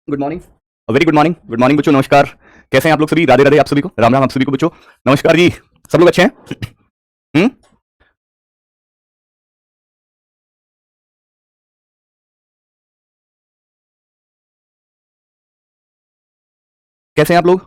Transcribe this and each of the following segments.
Good morning, very good morning बच्चों। नमस्कार, कैसे हैं आप लोग सभी? राधे राधे आप सभी को, राम राम आप सभी को बच्चों। नमस्कार जी, सब लोग अच्छे हैं? हम्म, कैसे हैं आप लोग?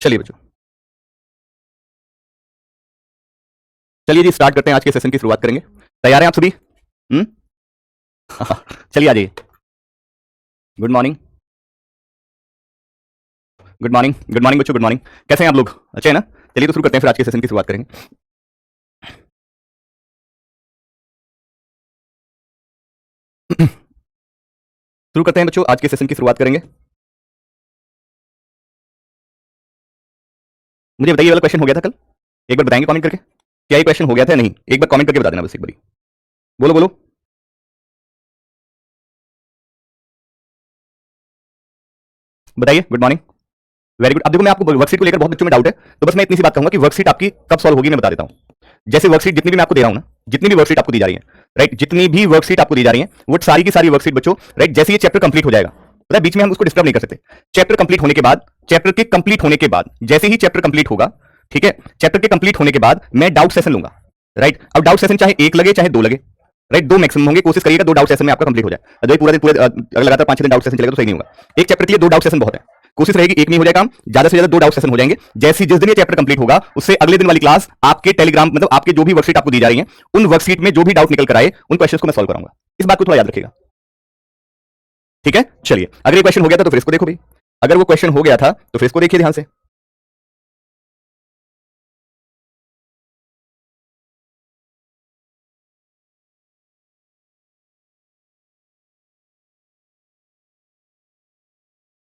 चलिए बच्चों, चलिए जी स्टार्ट करते हैं। आज के सेशन की शुरुआत करेंगे। तैयार हैं आप सभी? हम्म। चलिए आ जाइए। गुड मॉर्निंग, गुड मॉर्निंग बच्चों, गुड मॉर्निंग। कैसे हैं आप लोग? अच्छे हैं ना? चलिए तो शुरू करते हैं, फिर आज के सेशन की शुरुआत करेंगे। शुरू करते हैं बच्चों, आज के सेशन की शुरुआत करेंगे। मुझे बताइए, ये वाला क्वेश्चन हो गया था कल? एक बार बताएंगे कमेंट करके, क्या ये क्वेश्चन हो गया था या नहीं? एक बार कमेंट करके बता देना बस, एक बार। बोलो बोलो, बताइए। Good morning, very good. अब देखो, मैं आपको वर्कशीट को लेकर बहुत बच्चों में डाउट है, तो बस मैं इतनी सी बात कहूंगा कि वर्कशीट आपकी कब सॉल्व होगी मैं बता देता हूं। जैसे वर्कशीट जितनी भी मैं आपको दे रहा हूं ना, जितनी भी वर्कशीट आपको दी जा रही है, राइट, जितनी भी वर्कशीट आपको दी जा रही है, वो सारी की सारी वर्कशीट बच्चों, राइट, जैसे ये चैप्टर कंप्लीट हो जाएगा, पता है, बीच में हम उसको डिस्टर्ब नहीं कर सकते। चैप्टर कंप्लीट होने के बाद, चैप्टर के कंप्लीट होने के बाद, जैसे ही चैप्टर कंप्लीट होगा, ठीक है, चैप्टर के कंप्लीट होने के बाद मैं डाउट सेशन लूंगा, राइट। अब डाउट सेशन चाहे एक लगे चाहे दो लगे, राइट, दो मैक्सिमम होंगे। कोशिश करिएगा दो डाउट सेशन में आपका कंप्लीट हो जाए। अगर पूरा दिन पूरे अगर लगातार 5-6 दिन डाउट सेशन चलेगा तो सही नहीं होगा। एक चैप्टर के लिए दो डाउट सेशन बहुत है। कोशिश रहेगी एक नहीं हो जाए काम, ज्यादा से ज्यादा दो डाउट सेशन हो जाएंगे। जैसे जिस दिन ये चैप्टर कंप्लीट होगा, उससे अगले दिन वाली क्लास आपके टेलीग्राम, मतलब आपके जो भी वर्कशीट आपको दी जा रही है, उन वर्कशीट में जो भी डाउट निकल कर आए, उन क्वेश्चंस को मैं सॉल्व कराऊंगा। इस बात को थोड़ा याद रखिएगा, ठीक है? चलिए, अगर ये क्वेश्चन हो गया था तो फिर इसको देखो भाई। अगर वो क्वेश्चन हो गया था तो फिर इसको देखिए ध्यान से।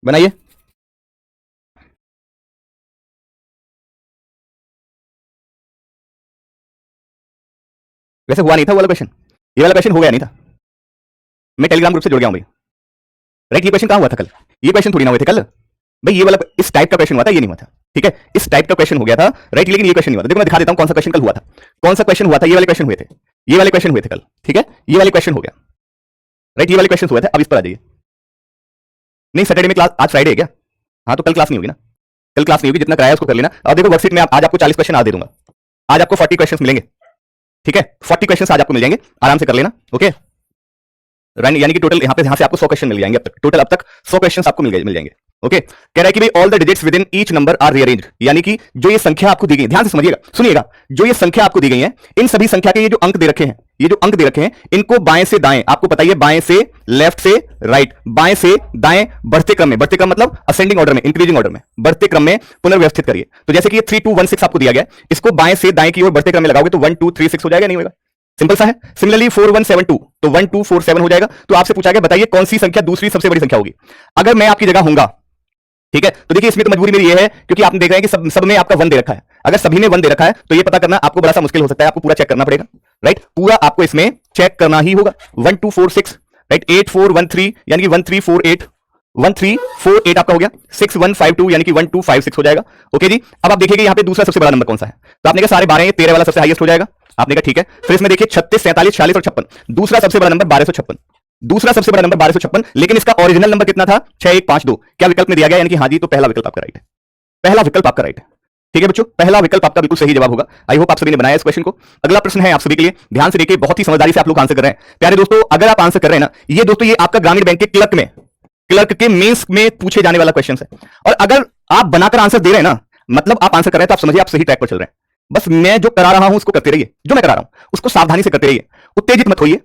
बनाइए। वैसे हुआ नहीं था वो वाला क्वेश्चन, ये वाला क्वेश्चन हो गया नहीं था। मैं टेलीग्राम ग्रुप से जुड़ गया हूं भाई, राइट। ये क्वेश्चन कहां हुआ था कल? ये क्वेश्चन थोड़ी ना हुए थे कल भाई। ये वाला इस टाइप का क्वेश्चन हुआ था, ये नहीं हुआ था, ठीक है, इस टाइप का क्वेश्चन हो गया था, राइट। लेकिन ये क्वेश्चन नहीं हुआ था। देखो मैं दिखा देता हूं कौन सा क्वेश्चन कल हुआ था। कौन सा क्वेश्चन हुआ था? ये वाले क्वेश्चन हुए थे, ये वाले क्वेश्चन हुए थे कल, ठीक है, ये वाले क्वेश्चन हो गया, राइट, ये वाले क्वेश्चन हुए थे। अब इस पर आ जाइए। नहीं, सैटरडे में क्लास, आज फ्राइडे है क्या? हाँ, तो कल क्लास नहीं होगी ना, कल क्लास नहीं होगी, जितना कराया उसको कर लेना। अब देखो वर्कशीट में आज आपको 40 क्वेश्चन आज दे दूंगा, आज आपको 40 क्वेश्चन मिलेंगे, ठीक है, 40 क्वेश्चन आज आपको मिल जाएंगे, आराम से कर लेना, ओके। यानी कि टोटल यहां से आपको 100 क्वेश्चन मिल जाएंगे अब तक, टोटल अब तक 100 क्वेश्चन आपको मिल जाएंगे, ओके। कह रहा है कि भाई all the digits within each number are rearranged, यानी कि जो ये संख्या आपको दी गई है, ध्यान से समझिएगा, सुनिएगा, जो ये संख्या आपको दी गई है, इन सभी संख्या के ये जो अंक दे रखे हैं, ये जो अंक दे रखे हैं, इनको बाएं से दाएं, आपको पता ही है, बाएं से लेफ्ट से राइट, बाएं से दाएं बढ़ते क्रम में, बढ़ते क्रम मतलब असेंडिंग ऑर्डर में, इंक्रीजिंग ऑर्डर में, बढ़ते क्रम में पुनर्व्यवस्थित करिए। तो जैसे कि ये 3 2 1 6 आपको दिया गया, इसको बाएं से दाएं की ओर बढ़ते क्रम में लगाओगे तो 1 2 3 6 हो जाएगा, नहीं होगा? सिंपल सा है। सिमिलरली 4 1 7 2, तो 1 2 4 7 हो जाएगा। तो आपसे पूछा गया बताइए कौन सी संख्या दूसरी सबसे बड़ी संख्या होगी। अगर मैं आपकी जगह होऊंगा, ठीक है, तो देखिए इसमें तो मजबूरी मेरी ये है क्योंकि आप देख रहे हैं कि सब में आपका 1 दे रखा है। अगर सभी में 1 दे रखा है तो ये पता करना आपको बड़ा सा मुश्किल हो सकता है, आपको पूरा चेक करना पड़ेगा, राइट, पूरा आपको इसमें चेक करना ही होगा। 1 2 4 6, राइट, 8 4 1 3, यानी कि 1 3 4 8, 1 3 4 8 आपका हो गया, 6 1 5 2, यानी कि 1 2 5 6 हो जाएगा, ओके जी। अब आप देखिए यहाँ पे दूसरा सबसे बड़ा नंबर कौन सा है, तो आपने कहा सारे 12, 13 वाला सबसे हाईएस्ट हो जाएगा, आपने कहा ठीक है। फिर इसमें देखिए 36 47 46 और 56, दूसरा सबसे बड़ा नंबर 1256, दूसरा सबसे बड़ा नंबर 1256, लेकिन इसका ओरिजिनल नंबर कितना था? 6152। क्या विकल्प में दिया गया? यानी कि हाँ जी, तो पहला विकल्प आपका राइट है, पहला विकल्प आपका राइट है, ठीक है बच्चों, पहला विकल्प आपका बिल्कुल सही जवाब होगा। आई होप आप सभी ने बनाया इस क्वेश्चन को। अगला प्रश्न है आप सभी के लिए, ध्यान से देखिए, बहुत ही समझदारी से आप लोग आंसर कर रहे हैं प्यारे दोस्तों। अगर आप आंसर कर रहे हैं ना, ये दोस्तों ये आपका ग्रामीण बैंक के क्लर्क के मेंस में पूछे जाने वाला क्वेश्चन है। और अगर आप बनाकर आंसर दे रहे हैं ना, मतलब आप आंसर कर रहे हैं, तो आप समझिए आप सही ट्रैक पर चल रहे हैं। बस मैं जो करा रहा हूं उसको करते रहिए, जो मैं करा रहा हूं उसको सावधानी से करते रहिए, उत्तेजित मत होइए,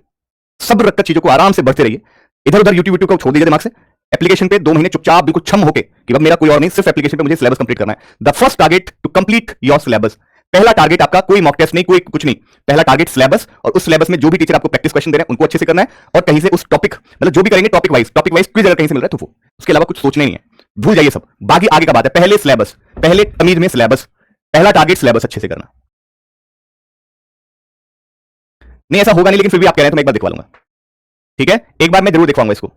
सब्र रखकर चीजों को आराम से बढ़ते रहिए। इधर उधर यूट्यूब को छोड़ दीजिए दिमाग से। एप्लीकेशन पे 2 महीने चुपचाप बिल्कुल छम होके कि अब मेरा कोई और नहीं, सिर्फ एप्लीकेशन पे मुझे सिलेबस कंप्लीट करना है। The first target to complete your syllabus, पहला टारगेट आपका कोई मॉक टेस्ट नहीं, कोई कुछ नहीं, पहला टारगेट सिलेबस। और उस सिलेबस में जो भी टीचर आपको प्रैक्टिस क्वेश्चन दे रहे हैं उनको अच्छे से करना है, और कहीं से उस टॉपिक मतलब जो भी करेंगे टॉपिक वाइज क्विज अगर कहीं से मिल रहा है तो वो, उसके अलावा कुछ सोचना नहीं है, भूल जाइए सब, बाकी आगे का बात है। पहले सिलेबस, पहले तमीज में सिलेबस, पहला टारगेट सिलेबस अच्छे से करना। नहीं ऐसा होगा नहीं, लेकिन फिर भी आप कह रहे हैं तो मैं एक बार दिखवा लूंगा, ठीक है, एक बार मैं जरूर दिखवाऊंगा इसको,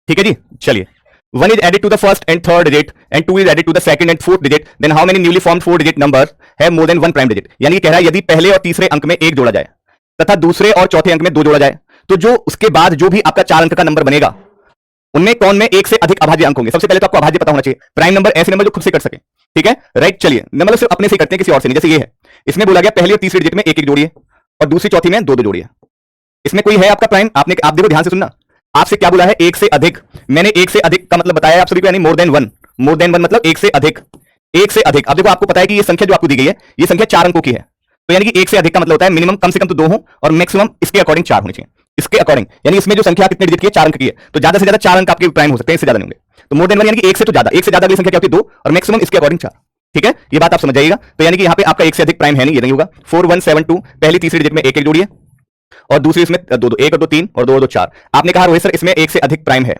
ठीक है जी। चलिए, 1 is added to the first and third digit and 2 is added to the second and fourth digit, then how many newly formed 4 digit numbers have more than 1 prime digit। यानी कि कह रहा है यदि पहले और तीसरे अंक में 1 जोड़ा जाए तथा दूसरे और चौथे अंक में 2 जोड़ा जाए, तो जो उसके बाद जो भी आपका 4 अंक का नंबर बनेगा उनमें कौन में 1 से अधिक अभाज्य अंक होंगे। सबसे पहले तो आपको अभाज्य पता होना चाहिए, प्राइम नंबर ऐसे नंबर जो खुद से कट सके, ठीक है, राइट। चलिए, नंबर सिर्फ अपने से करते हैं, किसी और से नहीं। जैसे ये है, इसमें बोला गया पहले और तीसरे डिजिट में 1 1 जोड़िए और दूसरी चौथी में 2 2 जोड़िए। इसमें कोई है आपका प्राइम, आप देखो ध्यान से सुनना, आपसे क्या बोला है? 1 से अधिक। मैंने 1 से अधिक का मतलब बताया आप सभी को, यानी मोर देन 1, मोर देन 1 मतलब 1 से अधिक, 1 से अधिक। अब देखो आपको पता है कि ये संख्या जो आपको दी गई है ये संख्या 4 अंकों की है, तो यानी कि 1 से अधिक का मतलब होता है मिनिमम कम से कम तो 2 हो और मैक्सिमम इसके अकॉर्डिंग 4 होने चाहिए, इसके अकॉर्डिंग। यानी इसमें जो संख्या कितने डिजिट की है? 4 अंक की है, तो ज्यादा से ज्यादा 4 अंक आपके प्राइम हो सकते हैं, इससे ज्यादा नहीं होंगे। तो मोर देन 1 यानी कि 1 से तो ज्यादा, 1 से ज्यादा अगली संख्या क्या होती है? 2, और मैक्सिमम इसके अकॉर्डिंग 4, ठीक है, ये बात आप समझ जाइएगा। तो यानी कि यहाँ पे आपका 1 से अधिक प्राइम है नहीं, ये नहीं होगा। 4 1 7 2, पहली तीसरी डिजिट में 1 1 जोड़िए और दूसरी इसमें 2 2, 1 और 2 3 और 2 और 2 4। आपने कहा रोहित सर इसमें 1 से अधिक प्राइम है,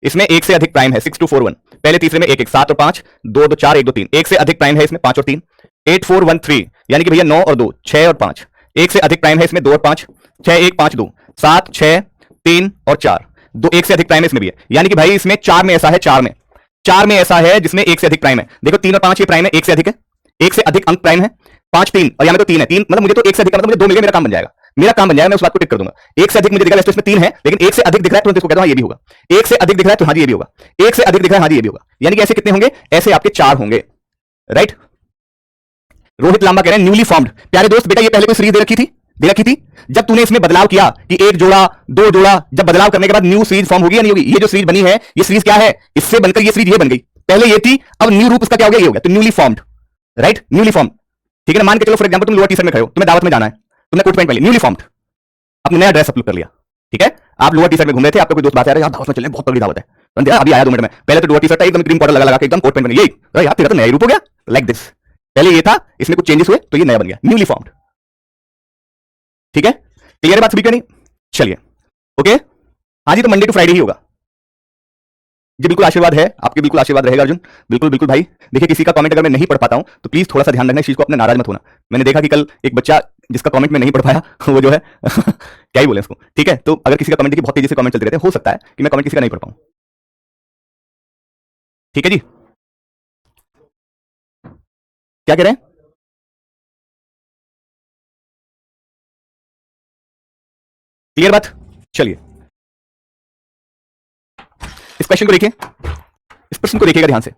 इसमें 1 से अधिक प्राइम है 6 2 4 1, पहले तीसरे में 1 1 7 और 5, 2 2 4 1 2 3, 1 से अधिक प्राइम है इसमें 5 और 3, 8 4 1 3, यानी कि भैया 9 और 2 6 और 5, 1 से अधिक प्राइम है इसमें 2 और 5, 6 1 5 2 7 6 3 और 4, 2 1 से अधिक प्राइम है इसमें भी है। यानी कि भाई इसमें 4 में ऐसा है, 4 में ऐसा है जिसमें 1 से अधिक प्राइम है। देखो 3 और 5 ये प्राइम है, 1 से अधिक है, 1 से अधिक अंक प्राइम है, 5 3 और यहाँ में तो 3 है, 3 मतलब मुझे तो 1 से अधिक का मतलब मुझे 2 मिल गया, मेरा काम बन जाएगा, मेरा काम बन जाएगा, मैं उस बात को टिक कर दूंगा। 1 से अधिक मुझे दिख रहा है, इसमें 3 है, लेकिन 1 से अधिक दिख रहा है तो इसको कहता हूं ये भी होगा। 1 से अधिक दिख रहा है तो हाँ जी ये भी होगा, 1 से अधिक दिख रहा है हाँ जी ये भी होगा। यानी कि ऐसे कितने होंगे? ऐसे आपके 4 होंगे, राइट। रोहित लांबा कह रहे हैं न्यूली फॉर्म्ड। प्यारे दोस्त बेटा ये पहले कोई सीरीज दे रखी थी, जब तूने इसमें बदलाव किया कि 1 जोड़ा 2 जोड़ा, जब बदलाव करने के बाद न्यू सीरीज फॉर्म होगी या नहीं होगी? ये जो सीरीज बनी है ये सीरीज क्या है? इससे बनकर ये सीरीज ये बन गई, पहले ये थी, अब न्यू रूप उसका क्या हो गया? ये हो गया, तो newly formed, right, newly formed, ठीक है ना। मान के चलो फॉर एग्जांपल तुम लोअर टी-शर्ट में खड़े हो, तुम्हें दावत में जाना है, तुमने कोट पैंट पहन लिया, न्यूली फॉर्म्ड, अपना नया ड्रेस अपलोड कर लिया, ठीक है। आप लोअर टी-शर्ट में घूम रहे थे, आपका कोई दोस्त बात आ रहा है यार दावत में चले, बहुत बड़ी दावत है, अभी आया 2 मिनट में, पहले तो लोअर टी-शर्ट था एकदम क्रीम पाउडर लगा के एकदम कोट पैंट में, ये यार तेरा तो नया रूप हो गया, लाइक दिस। पहले ये था, इसमें कुछ चेंजेस हुए तो ये नया बन गया, न्यूली फॉर्म्ड, ठीक है। क्लियर है बात सभी का? नहीं, चलिए ओके। हाँ जी, तो मंडे टू फ्राइडे ही होगा जी, बिल्कुल आशीर्वाद है आपके, बिल्कुल आशीर्वाद रहेगा अर्जुन, बिल्कुल बिल्कुल भाई। देखिए किसी का कमेंट अगर मैं नहीं पढ़ पाता हूं तो प्लीज थोड़ा सा ध्यान रखना, इस चीज को अपने नाराज मत होना। मैंने देखा कि कल एक बच्चा जिसका कमेंट में नहीं पढ़ पाया वो जो है क्या ही बोले उसको, ठीक है। तो अगर किसी का कमेंट देखिए बहुत तेजी से कमेंट चलते रहते हैं, हो सकता है कि मैं कमेंट किसी का नहीं पढ़ पाऊं, ठीक है जी। क्या कह रहे हैं? क्लियर बात? चलिए इस क्वेश्चन को देखिए, इस प्रश्न को देखिएगा ध्यान से।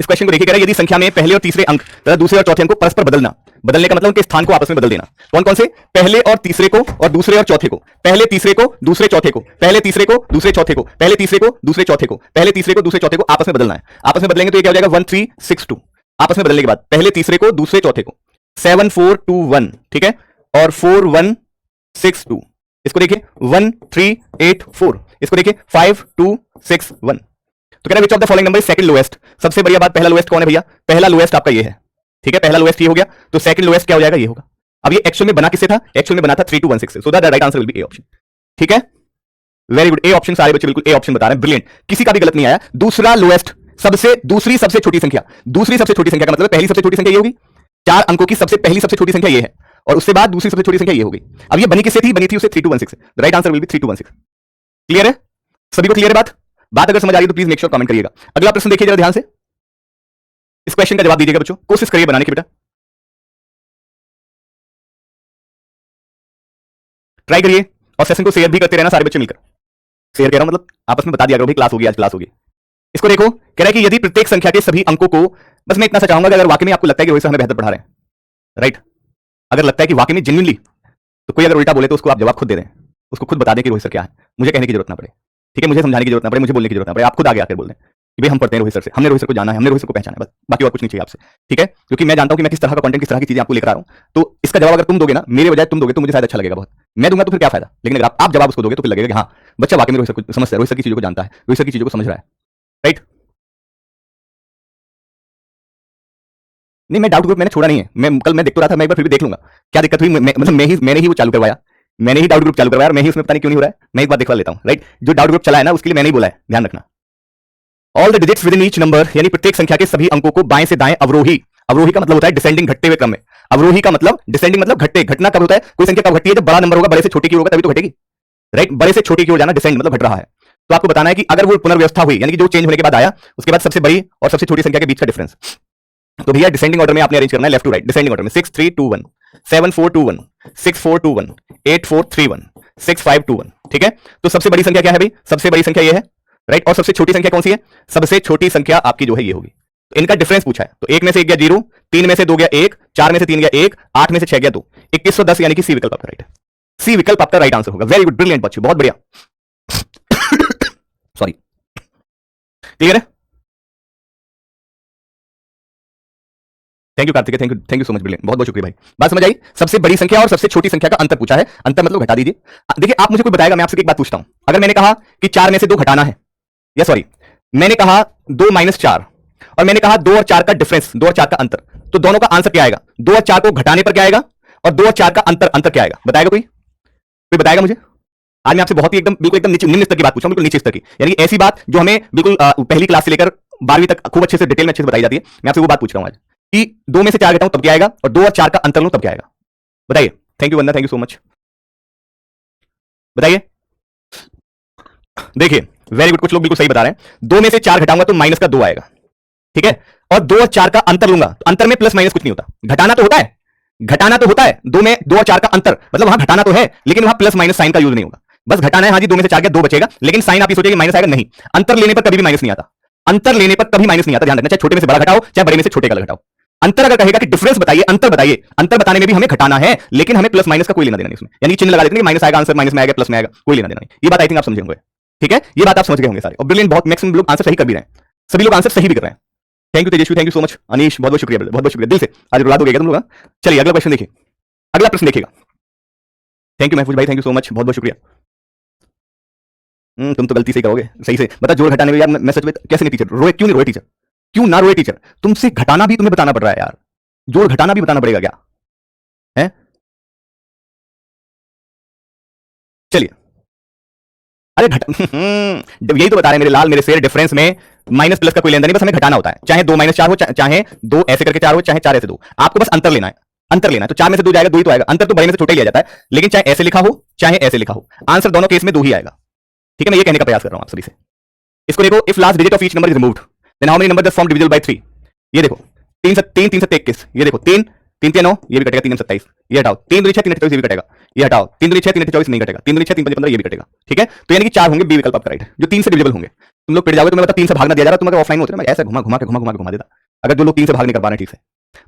इस क्वेश्चन को देखिएगा, यदि संख्या में पहले और तीसरे अंक तथा दूसरे और चौथे अंक को परस्पर बदलना, बदलने का मतलब उनके स्थान को आपस में बदल देना। कौन कौन से? पहले और तीसरे को और दूसरे और चौथे को, पहले तीसरे को दूसरे चौथे को, पहले तीसरे को दूसरे चौथे को, पहले तीसरे को दूसरे चौथे को, पहले तीसरे को दूसरे चौथे को आपस में बदलना है। आपस में बदलेंगे तो ये क्या हो जाएगा? 1 3 6 2। आपस में बदलने के बाद पहले तीसरे को दूसरे चौथे को 7 4 2 1, ठीक है, और 4 1 6 2। इसको देखिए 1 3 8 4। इसको देखिए 5 2 6 1। तो कह रहा है which of the following number is second lowest? सबसे बढ़िया बात, पहला लोएस्ट कौन है भैया? पहला लोएस्ट आपका ये है, ठीक है, पहला लोएस्ट ये हो गया, तो सेकंड लोएस्ट क्या हो जाएगा? ये होगा। अब ये एक्चुअल में बना किससे था? एक्चुअल में बना था 3 2 1 6 से, so that the right answer will be A option. ठीक है, वेरी गुड, ए ऑप्शन। सारे बच्चे बिल्कुल ए ऑप्शन बता रहे हैं, ब्रिलियंट, किसी का भी गलत नहीं आया। दूसरा लोएस्ट, सबसे दूसरी सबसे छोटी संख्या, दूसरी सबसे छोटी संख्या का मतलब पहली सबसे छोटी संख्या ये होगी, 4 अंकों की सबसे पहली सबसे छोटी संख्या ये है, और उससे बाद दूसरी सबसे छोटी संख्या ये होगी। अब ये बनी किससे थी? बनी थी उससे 3 2 1 6 से। The right answer will be 3 2 1 6। Clear है? सभी को क्लियर है बात? बात अगर समझ आ रही तो प्लीज मेक श्योर कमेंट करिएगा। अगला प्रश्न देखिए जरा ध्यान से, इस क्वेश्चन का जवाब दीजिएगा बच्चों, कोशिश करिए बनाने की बेटा, ट्राई करिए, और सेशन को शेयर भी करते रहना सारे बच्चे मिलकर। शेयर कह रहा हूं मतलब आपस में बता दिया करो भाई क्लास होगी, आज क्लास होगी। इसको देखो, कह रहा है कि यदि प्रत्येक संख्या के सभी अंकों को, बस मैं इतना सा चाहूंगा कि अगर वाकई में आपको लगता है कि रोहित सर हमें बेहतर पढ़ा रहे हैं, राइट, अगर लगता है कि वाकई में जेन्युइनली, तो कोई अगर उल्टा बोले तो उसको आप जवाब खुद दे दें, उसको खुद बता दें कि रोहित सर क्या है, मुझे कहने की जरूरत ना पड़े, ठीक है, मुझे समझाने की जरूरत ना पड़े, मुझे बोलने की जरूरत ना पड़े, आप खुद आगे आकर बोल दें कि भाई हम पढ़ते हैं रोहित सर से, हमने रोहित सर को जाना है, हमने रोहित सर को पहचाना है, बस बाकी और कुछ नहीं चाहिए आपसे। ठीक है, क्योंकि मैं जानता हूं कि मैं किस तरह का कंटेंट, किस तरह की चीजें आपको लेकर आ रहा हूं, तो इसका जवाब अगर तुम दोगे ना, मेरे बजाय तुम दोगे तो मुझे शायद अच्छा लगेगा बहुत, मैं दूंगा तो फिर क्या फायदा, लेकिन अगर आप जवाब उसको दोगे तो फिर लगेगा कि हाँ बच्चा वाकई में रोहित सर को समझता है, रोहित सर की चीजों को जानता है, रोहित सर की चीजों को समझ रहा है, राइट। नहीं, मैं डाउट ग्रुप मैंने छोड़ा नहीं है, मैं कल मैं देख तो रहा था, मैं एक बार फिर भी देख लूंगा क्या दिक्कत हुई, मतलब मैंने ही वो चालू करवाया, मैंने ही डाउट ग्रुप चालू करवाया, मैं ही उसमें पता नहीं क्यों नहीं हो रहा है, मैं एक बार देखवा लेता हूं, राइट। जो डाउट ग्रुप चला है ना उसके लिए मैंने ही बोला है, ध्यान रखना। All the digits within each number, यानी प्रत्येक संख्या के सभी अंकों को बाएं से दाएं अवरोही, अवरोही का मतलब होता है डिसेंडिंग, घटते हुए क्रम में, अवरोही का मतलब डिसेंडिंग मतलब घटते, घटना कब होता है, कोई संख्या कब घटती है? जब बड़ा नंबर होगा, बड़े से छोटे की होगा तभी तो घटेगी, राइट, बड़े से छोटे की ओर जाना डिसेंड मतलब घट रहा है। तो आपको बताना है कि अगर वो पुनर्व्यवस्था हुई, यानी कि जो चेंज होने के बाद आया, उसके बाद सबसे बड़ी और सबसे छोटी संख्या के बीच का डिफरेंस, तो भैया डिसेंडिंग ऑर्डर में आपने अरेंज करना है, left to right, descending order में 6 3 2 1, 7 4 2 1, 6 4 2 1, 8 4 3 1, 6 5 2 1, ठीक है। तो सबसे बड़ी संख्या क्या है भाई? सबसे बड़ी संख्या ये है, राइट, और सबसे छोटी संख्या कौन सी है? सबसे छोटी संख्या आपकी जो है ये होगी। तो इनका डिफरेंस पूछा है, तो 1 में से 1 गया 0, 3 में से 2 गया 1, 4 में से 3 गया 1, 8 में से 6 गया 2, 2110, यानी कि सी विकल्प आपका राइट है, सी विकल्प आपका राइट आंसर होगा। वेरी गुड, ब्रिलियंट बच्चे, बहुत बढ़िया, सॉरी, क्लियर है? Thank you Kartik, thank you so much, brilliant, बहुत बहुत शुक्रिया भाई। बात समझ आई? सबसे बड़ी संख्या और सबसे छोटी संख्या का अंतर पूछा है, अंतर मतलब घटा दीजिए। देखिए आप मुझे कोई बताएगा, मैं आपसे एक बात पूछता हूं, अगर मैंने कहा कि 4 में से 2 घटाना है, या सॉरी मैंने कहा 2 - 4, और मैंने कहा 2 और 4 का डिफरेंस, 2 और 4 का अंतर, तो दोनों का आंसर क्या आएगा? 2 और 4 को घटाने पर क्या आएगा, और 2 और 4 का अंतर क्या आएगा? बताएगा कोई? कोई बताएगा मुझे? आज मैं आपसे बहुत ही एकदम बिल्कुल एकदम निम्न स्तर की बात पूछा, बिल्कुल नीचे स्तर की, यानी ऐसी बात जो हमें बिल्कुल पहली क्लास से लेकर 12वीं तक खूब अच्छे से डिटेल में अच्छे से बताई जाती है, मैं आपसे वो बात पूछ रहा हूं आज कि 2 में से 4 घटाऊं तब क्या आएगा, और 2 और 4 का अंतर लूं तब क्या आएगा? बताइए। Thank you Vandana, thank you so much, बताइए। देखिए वेरी गुड, कुछ लोग बिल्कुल सही बता रहे हैं, 2 में से 4 घटाऊंगा तो माइनस का 2 आएगा, ठीक है, और 2 और 4 का अंतर लूंगा, तो अंतर में प्लस माइनस कुछ नहीं होता, घटाना तो होता है, घटाना तो होता है, 2 में 2 और 4 का अंतर मतलब वहां घटाना तो है, लेकिन वहां प्लस माइनस साइन का यूज नहीं होगा, बस घटाना है। हाँ जी, 2 में से 4 गया 2 बचेगा, लेकिन साइन आप ये सोचिए माइनस आएगा नहीं, अंतर लेने पर कभी भी माइनस नहीं आता, अंतर लेने पर कभी माइनस नहीं आता, ध्यान रखना, चाहे छोटे में से बड़ा घटाओ, चाहे बड़े में से छोटे का घटाओ, अंतर अगर कहेगा कि डिफरेंस बताइए, अंतर बताइए, अंतर बताने में भी हमें घटाना है, लेकिन हमें प्लस माइनस का कोई लेना देना नहीं उसमें, यानी चिन्ह लगा देते हैं, माइनस आएगा आंसर माइनस में आएगा, प्लस में आएगा, कोई लेना देना नहीं। ये बात आई थिंक आप समझे होंगे, ठीक है, ये बात आप समझ गए होंगे सारे, और ब्रिलियंट, बहुत मैक्सिमम लोग आंसर सही कर भी रहे हैं, सभी लोग आंसर सही भी कर रहे हैं। Thank you Tejashwi, thank you so much Anish, बहुत बहुत शुक्रिया, बहुत बहुत शुक्रिया दिल से, आज रुला दोगे तुम लोग। चलिए अगला क्वेश्चन देखिए, अगला प्रश्न देखिएगा। थैंक यू महफूज भाई, थैंक यू सो मच, बहुत बहुत शुक्रिया। तुम तो गलती से करोगे, सही से बता, जोड़ घटाने में यार मैं सच में कैसे नहीं टीचर रोए, क्यों नहीं रोए टीचर, क्यों ना रोए टीचर, तुमसे घटाना भी तुम्हें बताना पड़ रहा है यार, जोड़ घटाना भी बताना पड़ेगा क्या है? चलिए, अरे घटा यही तो बता रहे हैं मेरे लाल, मेरे शेर, डिफरेंस में माइनस प्लस का कोई लेना नहीं, बस हमें घटाना होता है, चाहे 2 - 4 हो, चाहे 2 ऐसे करके 4 हो, चाहे 4 ऐसे 2, आपको बस अंतर लेना है, अंतर लेना है, तो 4 में से 2 जाएगा 2 ही तो आएगा, अंतर तो बड़े में से छोटे लिया जाता है, लेकिन चाहे ऐसे लिखा हो चाहे ऐसे लिखा हो, आंसर दोनों केस में 2 ही आएगा, ठीक है, मैं ये कहने का प्रयास कर रहा हूं आप सभी से। इसको देखो, if last digit of each number is removed then how many number the form divisible by 3, ये देखो 3 से 3 3 से 21, ये देखो 3 3 3 9, ये भी कटेगा, 3 27, ये हटाओ, 3 2 6 3 24, ये भी कटेगा, ये हटाओ, 3 2 6 3 24 नहीं कटेगा, 3 2 6 3 5 15, ये भी कटेगा। ठीक है, तो यानी कि 4 होंगे बी विकल्प आपका राइट, जो 3 से डिविजिबल होंगे। तुम लोग पिट जाओगे, तुम्हें बता 3 से भागना दिया जा रहा, तुम अगर ऑफलाइन होते ना, मैं ऐसे घुमा देता, अगर जो लोग 3 से भाग नहीं कर पा रहे ठीक से।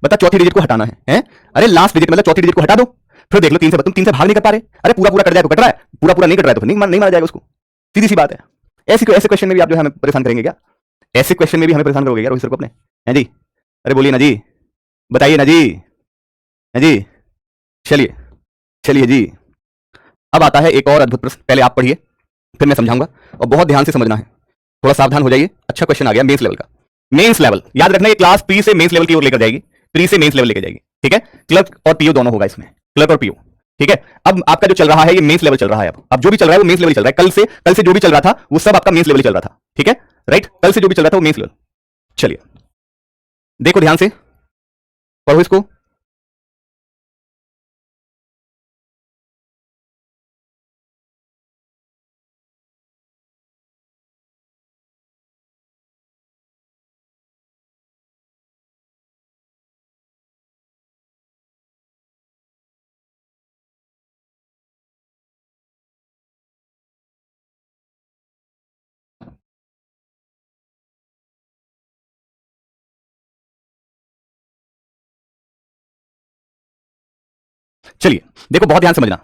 बता चौथी डिजिट को हटाना है? अरे लास्ट डिजिट मतलब चौथी डिजिट को हटा दो, फिर देख लो 3 से, तुम 3 से भाग नहीं कर पा रहे, अरे पूरा पूरा कट जाए तो कट रहा है, पूरा पूरा नहीं कट रहा है तो नहीं मारा जाएगा उसको, सीधी सी बात है। ऐसे क्वेश्चन में भी आप जो है हमें परेशान करेंगे क्या? ऐसे क्वेश्चन में भी हमें परेशान करोगे क्या रोहित सर को अपने? हैं जी, अरे बोलिए ना जी, बताइए ना जी, है जी, चलिए जी। अब आता है एक और अद्भुत प्रश्न, पहले आप पढ़िए फिर मैं समझाऊंगा, और बहुत ध्यान से समझना है, थोड़ा सावधान हो जाइए। अच्छा क्वेश्चन आ गया मेंस लेवल का। मेंस लेवल याद रखना, ये क्लास प्री से मेंस लेवल की ओर लेकर जाएगी, प्री से मेंस लेवल लेकर जाएगी। ठीक है, क्लर्क और पीओ दोनों होगा इसमें, क्लर्क और पीओ। ठीक है, अब आपका जो चल रहा है ये मेंस लेवल चल रहा है, अब जो भी चल रहा है वो मेंस लेवल चल रहा है। कल से जो भी चल रहा था वो सब आपका मेंस लेवल चल रहा था। ठीक है राइट, कल से जो भी चल रहा था वो मेंस लेवल। चलिए देखो ध्यान से, पढ़ो इसको। चलिए देखो बहुत ध्यान समझना,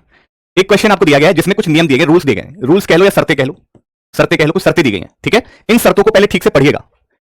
एक क्वेश्चन आपको दिया गया है जिसमें कुछ नियम दिए गए, रूल्स दिए गए, रूल्स कह लो या शर्तें कह लो, कुछ शर्तें दी गई हैं। ठीक है, इन शर्तों को पहले ठीक से पढ़िएगा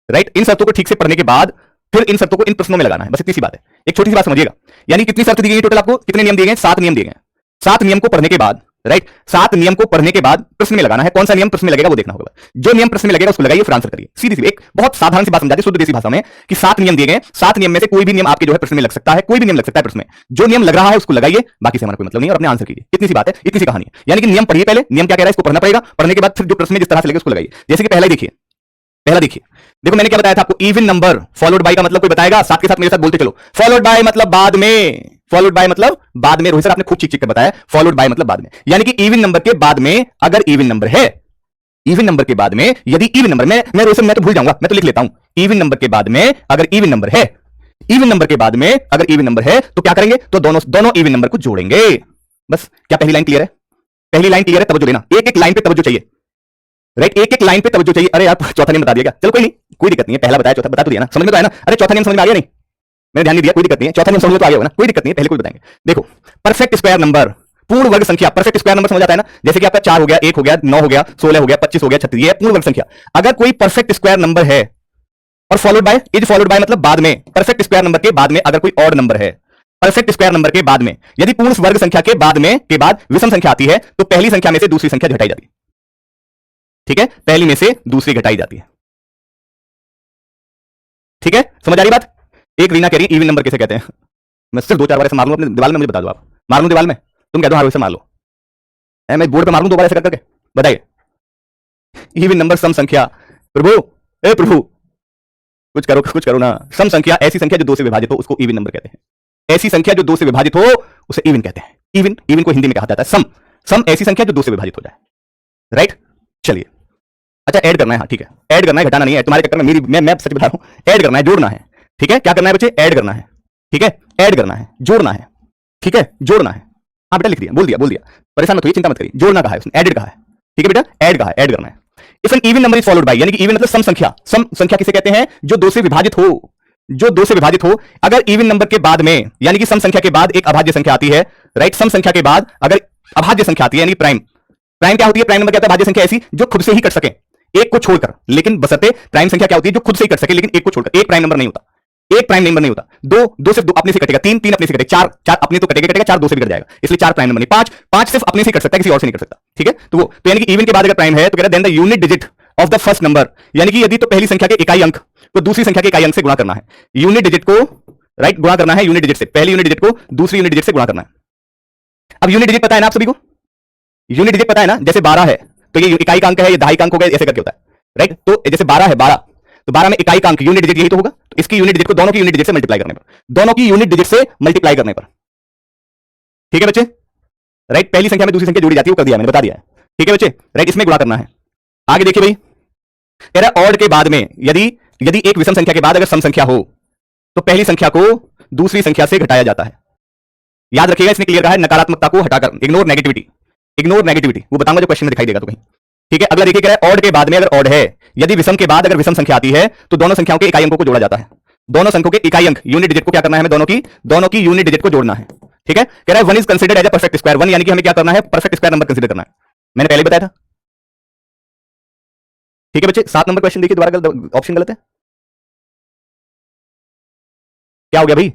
राइट, इन शर्तों को ठीक से पढ़ने के बाद फिर इन शर्तों को इन प्रश्नों में लगाना है, बस इतनी सी बात है। एक छोटी सी बात समझिएगा, यानी कितनी शर्त दी गई टोटल, आपको कितने नियम दिए गए? 7 नियम दिए गए। 7 नियम को पढ़ने के बाद राइट, 7 नियम को पढ़ने के बाद प्रश्न में लगाना है, कौन सा नियम प्रश्न में लगेगा वो देखना होगा, जो नियम प्रश्न में लगेगा उसको लगाइए, फिर आंसर करिए। सीधी सी एक बहुत साधारण सी बात समझा दी शुद्ध देसी भाषा में, कि 7 नियम दिए गए, 7 नियम में से कोई भी नियम आपके जो है प्रश्न में लग सकता है, कोई भी नियम लग सकता है प्रश्न में, जो नियम लग रहा है उसको लगाइए, बाकी से हमारा कोई मतलब नहीं, और अपने आंसर कीजिए। इतनी सी बात है, इतनी सी कहानी है। यानी कि नियम पढ़िए, पहले नियम क्या कह रहा है इसको पढ़ना पड़ेगा, पढ़ने के बाद फिर जो प्रश्न में जिस तरह से लगे उसको लगाइए। जैसे कि पहला देखिए, देखो मैंने क्या बताया था आपको, इवन नंबर फॉलोड बाय का मतलब कोई बताएगा? साथ के साथ मेरे साथ बोलते चलो, फॉलोड बाय मतलब बाद में, फॉलोड बाय मतलब बाद में। रोहित सर आपने खूब चीख कर बताया, फॉलोड बाय मतलब बाद में, यानी कि इवन नंबर के बाद में अगर इवन नंबर है, इवन नंबर के बाद में यदि इवन नंबर, मैं रोहित सर मैं तो भूल जाऊंगा, मैं तो लिख लेता हूं, इवन नंबर के बाद में अगर इवन नंबर है, इवन नंबर के बाद में अगर इवन नंबर है तो क्या करेंगे? तो दोनों इवन नंबर को जोड़ेंगे। बस, क्या पहली लाइन क्लियर है? पहली लाइन क्लियर है, तवज्जो लेना, एक एक लाइन पे तवज्जो चाहिए राइट, एक एक लाइन पे तवज्जो चाहिए। अरे यार चौथा नियम बता दिया क्या? चलो कोई नहीं, कोई दिक्कत नहीं है, पहला बताया चौथा बता तो दिया ना, समझ में तो आया ना? अरे चौथा नियम समझ में आ गया नहीं? मैंने ध्यान नहीं दिया, कोई दिक्कत नहीं है, चौथा नियम समझ में तो आ गया होगा ना, कोई दिक्कत नहीं है, पहले कोई बताएंगे। देखो परफेक्ट स्क्वायर नंबर, पूर्ण वर्ग संख्या, परफेक्ट स्क्वायर नंबर समझ आता है ना? जैसे कि आपका 4 हो गया, 1 हो गया, 9 हो गया, 16 हो गया, 25 हो गया, 36, ये पूर्ण वर्ग संख्या। अगर कोई परफेक्ट स्क्वायर नंबर है और followed by, is followed bye मतलब बाद में, परफेक्ट स्क्वायर नंबर के बाद में अगर कोई ऑड नंबर है, परफेक्ट स्क्वायर नंबर के बाद में यदि पूर्ण वर्ग संख्या के बाद विषम संख्या आती है तो पहली संख्या में से दूसरी संख्या घटाई जाती है। ठीक है, पहली में से दूसरी घटाई जाती है। ठीक है, समझ आ रही बात? एक रीना कह रही इवन नंबर कैसे कहते हैं, मैं सिर्फ 2-4 बार ऐसे मार लूं अपने दीवार में, मुझे बता दो आप, मार लूं दीवार में, तुम कह दो हाँ वैसे मार लो, मैं बोर्ड पे मार लूं 2 बार ऐसे करके, बताइए। इवन नंबर सम संख्या, प्रभु ए प्रभु कुछ करो ना, सम संख्या ऐसी संख्या जो 2 से विभाजित हो उसको इवन नंबर कहते हैं, ऐसी संख्या जो 2 से विभाजित हो उसे इवन कहते हैं। इवन को हिंदी में कहा जाता है सम ऐसी संख्या जो 2 से विभाजित हो जाए राइट। चलिए अच्छा ऐड करना है, हाँ ठीक है, ऐड करना है, घटाना नहीं है, तुम्हारे चक्कर में मैं सच बता रहा हूं, ऐड करना है, जोड़ना है। ठीक है, क्या करना है बच्चे? ऐड करना है। ठीक है, ऐड करना है, जोड़ना है। ठीक है, जोड़ना है, हाँ बेटा लिख दिया, बोल दिया, परेशान मत होइए, चिंता मत करिए, जोड़ना कहा है उसने, एडेड कहा है। ठीक है बेटा, ऐड कहा है, ऐड करना है। If an even number is followed by, यानी कि इवन मतलब सम संख्या किसे कहते हैं? जो 2 से विभाजित हो, जो 2 से विभाजित हो। अगर इवन नंबर के बाद में यानी कि सम संख्या के बाद एक अभाज्य संख्या आती है राइट, सम संख्या के बाद अगर अभाज्य संख्या आती है यानी प्राइम क्या होती है? प्राइम नंबर क्या होता है? अभाज्य संख्या ऐसी जो खुद से ही कट सके, एक को छोड़कर, लेकिन बशर्ते प्राइम संख्या क्या होती है? जो खुद से ही कट सके लेकिन एक को छोड़कर, एक प्राइम नंबर नहीं होता, एक प्राइम नंबर नहीं होता। दो सिर्फ अपने से कटेगा, 3 अपने से कटेगा, 4 अपने तो कटेगा, 4 2 से भी कट जाएगा, इसलिए 4 प्राइम नंबर नहीं, 5 सिर्फ अपने से कट सकता है, किसी और से नहीं कट सकता। ठीक है, तो यानी कि इवन के बाद अगर प्राइम है तो कह रहा है then the unit digit of the first number, यानी कि यदि तो पहली संख्या के इकाई अंक तो दूसरी संख्या के इकाई अंक से गुणा करना है, यूनिट डिजिट को राइट गुणा करना है, यूनिट डिजिट से, पहली यूनिट डिजिट को दूसरी यूनिट डिजिट से गुणा करना है। अब यूनिट डिजिट पता है ना आप सभी को? यूनिट डिजिट पता है ना? जैसे 12 है तो ये इकाई का अंक है, ये दहाई का अंक हो गया, ऐसे करके होता है राइट। तो जैसे 12 है, 12 तो 12 में इकाई का अंक यूनिट डिजिट यही तो होगा, तो इसकी यूनिट डिजिट को दोनों की यूनिट डिजिट से मल्टीप्लाई करने पर, दोनों की यूनिट डिजिट से मल्टीप्लाई करने पर। ठीक है बच्चे राइट, पहली संख्या में दूसरी संख्या जोड़ी जाती है, वो कर दिया मैंने, बता दिया है। ठीक है बच्चे राइट, इसमें गुणा करना है। आगे देखिए भाई, कह रहा है ऑड के बाद में यदि एक विषम संख्या के बाद अगर सम संख्या हो, तो पहली संख्या को दूसरी संख्या से घटाया जाता है। याद रखिएगा, इसने क्लियर कहा है नकारात्मकता को हटाकर, इग्नोर नेगेटिविटी, इग्नोर नेगेटिविटी, वो बताऊंगा जो क्वेश्चन में दिखाई देगा तो कहीं। ठीक है, अगला देखिए कह रहा है ऑड के बाद में अगर ऑड है, यदि विषम के बाद अगर विषम संख्या आती है तो दोनों संख्याओं के इकाई अंकों को जोड़ा जाता है। दोनों संख्याओं के इकाई अंक यूनिट डिजिट को क्या करना है, हमें दोनों की यूनिट डिजिट को जोड़ना है। ठीक है, कह रहा है one is considered as a perfect square, one यानी कि हमें क्या करना है, परफेक्ट स्क्वायर नंबर कंसीडर करना है। मैंने पहले बताया था। ठीक है बच्चे, 7 नंबर क्वेश्चन देखिए, दोबारा ऑप्शन गलत है, क्या हो गया भाई?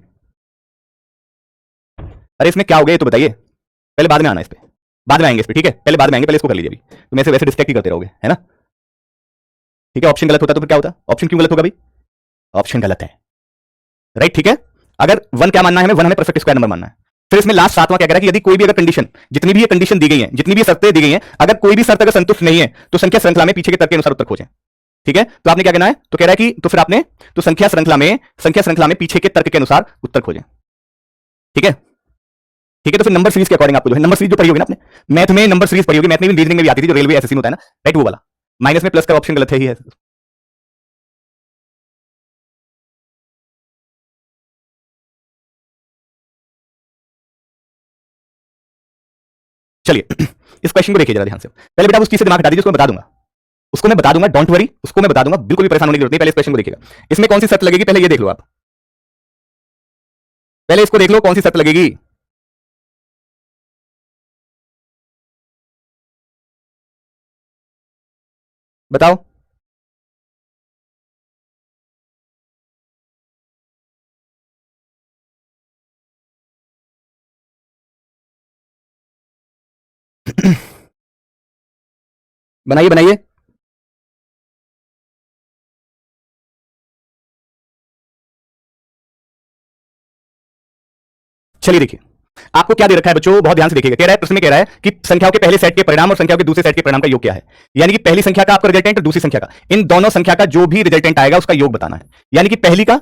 अरे इसमें क्या हो गया ये तो बताइए, पहले बाद में आना इस पे, बाद में आएंगे इस पे। ठीक है, पहले बाद में आएंगे, पहले इसको कर लीजिए अभी, तो मैं से वैसे डिस्ट्रैक्ट ही करते रहोगे, है ना? ठीक है, ऑप्शन गलत होता तो फिर क्या होता? ऑप्शन क्यों गलत होगा भाई? ऑप्शन गलत है, राइट? ठीक है, अगर वन क्या मानना है हमें, वन हमें परफेक्ट स्क्वायर नंबर मानना है। फिर इसमें लास्ट 7वां क्या कह रहा है कि यदि कोई भी अगर कंडीशन, जितनी भी ये कंडीशन दी गई है, जितनी भी शर्तें दी गई हैं, अगर कोई भी शर्त अगर संतुष्ट नहीं है तो संख्या श्रृंखला में पीछे के तर्क के अनुसार उत्तर खोजें। ठीक है, तो आपने क्या कहना है, तो कह रहा है कि तो फिर आपने तो संख्या श्रृंखला में पीछे के तर्क के अनुसार उत्तर खोजें। ठीक है, ठीक है, तो फिर नंबर सीरीज के अकॉर्डिंग आपको जो है नंबर सीरीज जो पढ़ी होगी ना आपने, मैथ में नंबर सीरीज पढ़ी होगी, मैथ में भी रीजनिंग में भी आती थी, जो रेलवे एसएससी में होता है ना, राइट? वो वाला माइनस में प्लस का ऑप्शन गलत है ही है। चलिए इस क्वेश्चन को देखिए जरा ध्यान से, पहले बेटा उस चीज से दिमाग हटा दीजिए, उसको मैं बता दूंगा, डोंट वरी, उसको मैं बता दूंगा, बिल्कुल भी परेशान होने की जरूरत नहीं। पहले इस क्वेश्चन को देखिएगा, इसमें कौन सी शर्त लगेगी, पहले ये देख लो आप, पहले इसको देख लो कौन सी शर्त लगेगी। बताओ। बनाइए बनाइए। चलिए देखिए, आपको क्या दे रखा है बच्चों, बहुत ध्यान से देखिएगा। कह रहा है, प्रश्न में कह रहा है कि संख्याओं के पहले सेट के परिणाम और संख्याओं के दूसरे सेट के परिणाम का योग क्या है। यानी कि पहली संख्या का आपका रिजल्टेंट और दूसरी संख्या का, इन दोनों संख्या का जो भी रिजल्टेंट आएगा उसका योग बताना है। यानी कि पहली का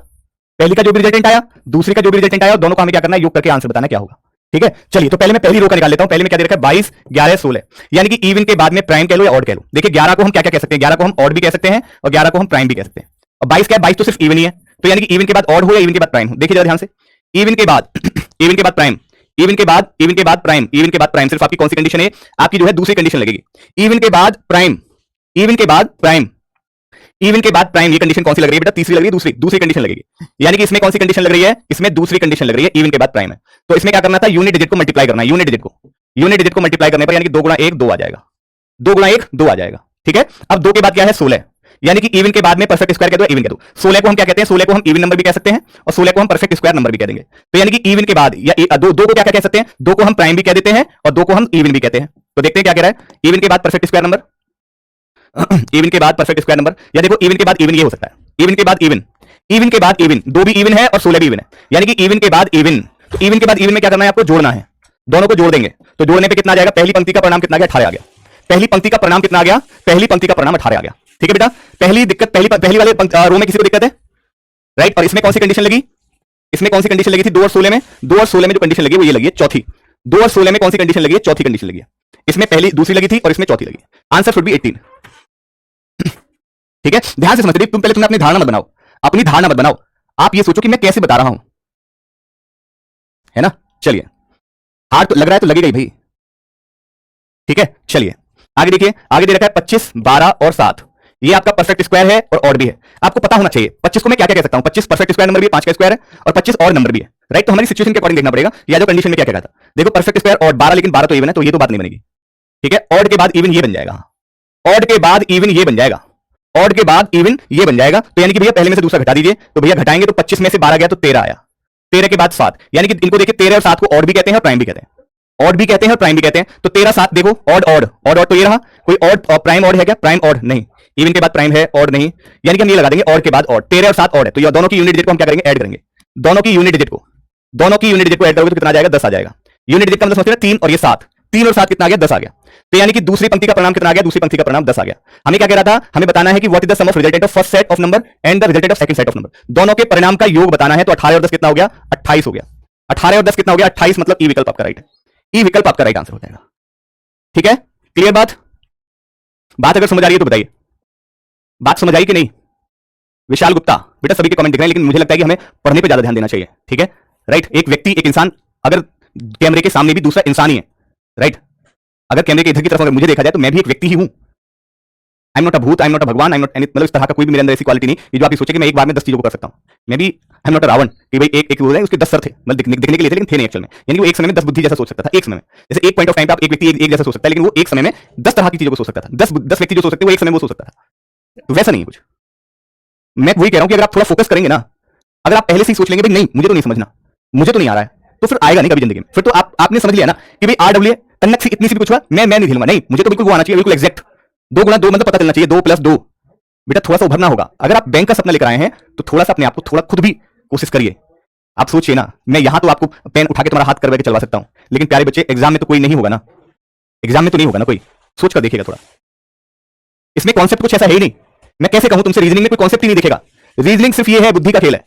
जो भी रिजल्टेंट आया, दूसरी का जो भी रिजल्टेंट आया, दोनों का हमें क्या करना है, योग करके आंसर बताना क्या होगा। ठीक है, चलिए तो पहले मैं पहली रो का निकाल लेता हूं। पहले में क्या दे रखा है, 22, 11, 16, यानी कि इवन के बाद में प्राइम कह लो या ऑड कह लो। देखिए 11 को हम क्या क्या कह सकते हैं, 11 को हम ऑड भी कह सकते हैं और 11 को हम प्राइम भी कह सकते हैं। और 22 क्या है, 22 तो सिर्फ इवन ही है, तो यानी कि इवन के बाद ऑड हो या इवन के बाद प्राइम हो। देखिए जरा ध्यान से, इवन के बाद इवन के बाद प्राइम, इवन के बाद प्राइम, इवन के बाद प्राइम, सिर्फ आपकी कौन सी कंडीशन है, आपकी जो है दूसरी कंडीशन लगेगी। इवन के बाद प्राइम, इवन के बाद प्राइम, इवन के बाद प्राइम, ये कंडीशन कौन सी लग रही है बेटा, तीसरी लग रही है, दूसरी कंडीशन लगेगी। यानी कि इसमें कौन सी कंडीशन लग रही है, इसमें दूसरी कंडीशन लग रही है, इवन के बाद प्राइम है। तो इसमें क्या करना था, यूनिट डिजिट को मल्टीप्लाई करना है, यूनिट डिजिट को मल्टीप्लाई करने पर यानी कि 2 गुणा 1 2 आ जाएगा, 2 गुणा 1 2 आ जाएगा। ठीक है, अब 2 के बाद क्या है, 16, यानी कि इवन के बाद में परफेक्ट स्क्वायर कह दो, इवन कह दो। 16 को हम क्या कहते हैं, 16 को हम इवन नंबर भी कह सकते हैं और 16 को हम परफेक्ट स्क्वायर नंबर भी कह देंगे। तो यानी कि इवन के बाद या दो को क्या कह सकते हैं, 2 को हम प्राइम भी कह देते हैं और 2 को हम इवन भी कहते हैं। तो देखते हैं क्या कह रहा है, इवन के बाद परफेक्ट स्क्वायर नंबर, इवन के बाद परफेक्ट स्क्वायर नंबर, या देखो इवन के बाद इवन ये हो सकता है, इवन के बाद इवन, इवन के बाद इवन, 2 भी इवन है और 16 भी इवन है, यानी कि इवन के बाद इवन। तो इवन के बाद इवन में क्या करना है, आपको जोड़ना है, दोनों को जोड़ देंगे तो जोड़ने पे कितना आ जाएगा, पहली पंक्ति का परिणाम कितना आ गया, 18 आ गया। पहली पंक्ति का परिणाम कितना आ गया, पहली पंक्ति का परिणाम 18 आ गया। ठीक है बेटा, पहली दिक्कत, पहली वाले रो में किसी को दिक्कत है, राइट? और इसमें कौन सी कंडीशन लगी, इसमें कौन सी कंडीशन लगी थी, 2 और 16 में, 2 और 16 में जो कंडीशन लगी वो ये लगी है चौथी, 2 और 16 में कौन सी कंडीशन लगी है, चौथी कंडीशन लगी है। इसमें पहली दूसरी लगी थी और इसमें चौथी लगी। Answer should be 18। ठीक है, ध्यान से समझते, तुम पहले तुमने अपनी धारणा मत बनाओ, अपनी धारणा मत बनाओ, आप ये सोचो कि मैं कैसे बता रहा हूं, है ना? चलिए, हार्ड तो लग रहा है तो लगेगा ही भाई। ठीक है, चलिए आगे देखिए, आगे दे रखा है 25, 12 और 7, ये आपका परफेक्ट स्क्वायर है और ऑड भी है। आपको पता होना चाहिए 25 को मैं क्या क्या कह सकता हूं, 25 परफेक्ट स्क्वायर नंबर भी है, 5 का स्क्वायर है और 25 और नंबर भी है, राइट? तो हमारी सिचुएशन के अकॉर्डिंग देखना पड़ेगा, या जो कंडीशन में क्या क्या कहा था। देखो परफेक्ट स्क्वायर और 12, लेकिन 12 तो इवन है, तो ये तो बात नहीं बनेगी। ठीक है, ऑड के बाद इवन ये बन जाएगा, ऑड के बाद इवन ये बन जाएगा, ऑड के बाद इवन ये बन जाएगा। तो यानी कि भैया पहले में से दूसरा घटा दीजिए, तो भैया घटाएंगे तो 25 में से 12 गया तो 13 आया, 13 के बाद 7, यानी कि इनको देखिए 13 और 7 को ऑड भी कहते हैं और प्राइम भी कहते हैं, ऑड भी कहते हैं और प्राइम भी कहते हैं। तो 13 7 देखो, ऑड ऑड ऑड ऑड, तो ये रहा, कोई ऑड और प्राइम ऑड है क्या, प्राइम ऑड नहीं, इवन के बाद प्राइम है, ऑड नहीं, यानी कि हम ये लगा देंगे ऑड के बाद ऑड, 13 और 7 ऑड है, तो ये दोनों की यूनिट डिजिट को हम क्या करेंगे, ऐड करेंगे, दोनों की यूनिट डिजिट को ऐड करोगे तो कितना आ जाएगा, 10 आ जाएगा। यूनिट डिजिट का मतलब समझते हैं 3 और ये 7, 3 और 7 कितना आ गया, 10 आ गया। तो यानी कि दूसरी पंक्ति का परिणाम कितना आ गया, दूसरी पंक्ति का परिणाम 10 आ गया। हमें क्या कह रहा था, हमें बताना है कि what is the sum of resultant of first set of number and the resultant of second set of number, दोनों के परिणाम का योग बताना है। तो 18 और 10 कितना हो गया, 28 हो गया, 18 और 10 कितना हो गया, 28, मतलब ई विकल्प आपका राइट है, ई विकल्प आपका राइट आंसर हो जाएगा। ठीक है, क्लियर बात अगर समझ आ रही है तो बताइए, बात समझ आई कि नहीं? विशाल गुप्ता, बेटा सभी के कमेंट दिख रहे हैं, लेकिन मुझे लगता है कि हमें पढ़ने पे ज्यादा ध्यान देना चाहिए, ठीक है, राइट। एक व्यक्ति, एक इंसान, अगर कैमरे के सामने भी दूसरा इंसान ही है, राइट, अगर कैमरे के इधर की तरफ अगर मुझे देखा जाए तो मैं भी एक व्यक्ति ही हूं। आई एम नॉट अ भूत, आई एम नॉट अ भगवान, आई एम नॉट, मतलब इस तरह का कोई भी मेरे अंदर ऐसी क्वालिटी नहीं ये जो आप सोचे कि मैं एक बार में 10 चीजों को कर सकता हूं। मैं भी I am not a Ravan कि भाई एक हो जाए, उसके 10 सर थे, मतलब दिखने के लिए थे, लेकिन थे नहीं एक्चुअल में। यानी वो एक समय में 10 बुद्धि जैसा सोच सकता था, एक समय में। जैसे एक पॉइंट ऑफ टाइम पे आप एक व्यक्ति एक जैसा सोच सकता है, लेकिन वो एक समय में 10 तरह की चीजों को सोच सकता था। 10 व्यक्ति जो सोच सकते हैं वो एक समय में वो सोच सकता था। तो वैसा नहीं है कुछ। मैं वही कह रहा हूं कि अगर आप थोड़ा फोकस करेंगे ना, अगर आप पहले से ही सोच लेंगे भाई नहीं मुझे तो नहीं समझना, मुझे तो नहीं आ रहा है, तो फिर आएगा नहीं कभी जिंदगी में। फिर तो आपने समझ लिया ना कि भाई RW तन्नक से इतनी सी भी कुछ हुआ मैं नहीं झेलूंगा, नहीं मुझे तो बिल्कुल वो आना चाहिए, बिल्कुल एग्जैक्ट 2 गुना 2 मतलब पता चलना चाहिए, 2 + 2। बेटा थोड़ा सा उभरना होगा। अगर आप बैंक का सपना लेकर आए हैं तो थोड़ा सा अपने आप को थोड़ा खुद भी कोशिश करिए। आप सोचिए ना, मैं यहां तो आपको पेन उठा के तुम्हारा हाथ करवा के चलवा सकता हूं, लेकिन प्यारे बच्चे एग्जाम में तो कोई नहीं होगा ना, एग्जाम में तो नहीं होगा ना कोई। सोच कर देखिएगा थोड़ा, इसमें कॉन्सेप्ट कुछ ऐसा है ही नहीं। मैं कैसे कहूं तुमसे, रीजनिंग में कोई कॉन्सेप्ट ही नहीं दिखेगा। रीजनिंग सिर्फ ये है, बुद्धि का खेल है।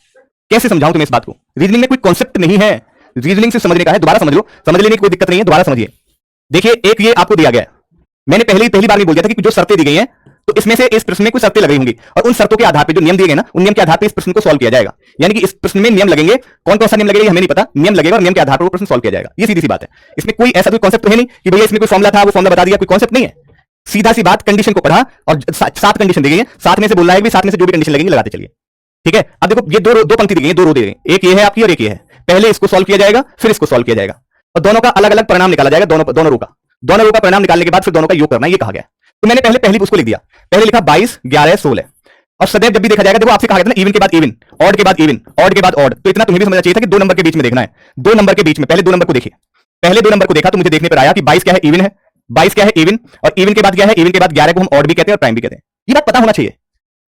कैसे समझाऊं तुम्हें इस बात को? रीजनिंग में कोई कॉन्सेप्ट नहीं है, रीजनिंग सिर्फ समझने का है। दोबारा समझ लो, समझ लेने की कोई दिक्कत नहीं है, दोबारा समझिए। देखिए एक ये आपको दिया गया है, मैंने पहली बार में बोल दिया था कि जो शर्तें दी गई हैं तो इसमें से इस प्रश्न में कुछ शर्तें लगी होंगी, और उन शर्तों के आधार पर जो नियम दिए गए ना, उन नियम के आधार पर इस प्रश्न को सॉल्व किया जाएगा। यानी कि इस प्रश्न में नियम लगेंगे, कौन कौन सा नियम लगेगा हमें नहीं पता, नियम लगेगा और नियम के आधार पर वो प्रश्न सॉल्व किया जाएगा। ये सीधी सी बात है। इसमें कोई ऐसा कोई कॉन्सेप्ट है नहीं कि भैया इसमें कोई फॉर्मुला था वो फॉर्मुला बता दिया, कोई कॉन्सेप्ट नहीं है। सीधा सी बात, कंडीशन को पढ़ा और 7 कंडीशन दी गई है, 7 में से बोल रहा है कि 7 में से जो भी कंडीशन लगेंगे लगाते चलिए, ठीक है। अब देखो ये दो पंक्ति दी गई है, 2 रो दी गई, एक ये है आपकी और एक ये है। पहले इसको सॉल्व किया जाएगा, फिर इसको सॉल्व किया जाएगा, और दोनों का अलग अलग परिणाम निकाला जाएगा। दोनों रो का परिणाम निकालने के बाद फिर दोनों का योग करना, ये कहा गया। तो मैंने पहले उसको लिख दिया, पहले लिखा 22, 11, 16। और सदैव जब भी देखा जाएगा, देखो आपसे कहा गया था ना इवन के बाद इवन, ऑड के बाद इवन, ऑड के बाद ऑड, तो इतना तुम्हें भी समझना चाहिए था कि 2 नंबर के बीच में देखना है। 2 नंबर के बीच में पहले 2 नंबर को देखिए, पहले 2 नंबर को देखा तो मुझे देखने पर आया कि 22 क्या है, इवन है, 22 क्या है इवन, और इवन के बाद क्या है, इवन के बाद 11 को हम ऑड भी कहते हैं और प्राइम भी कहते हैं। ये बात पता होना चाहिए।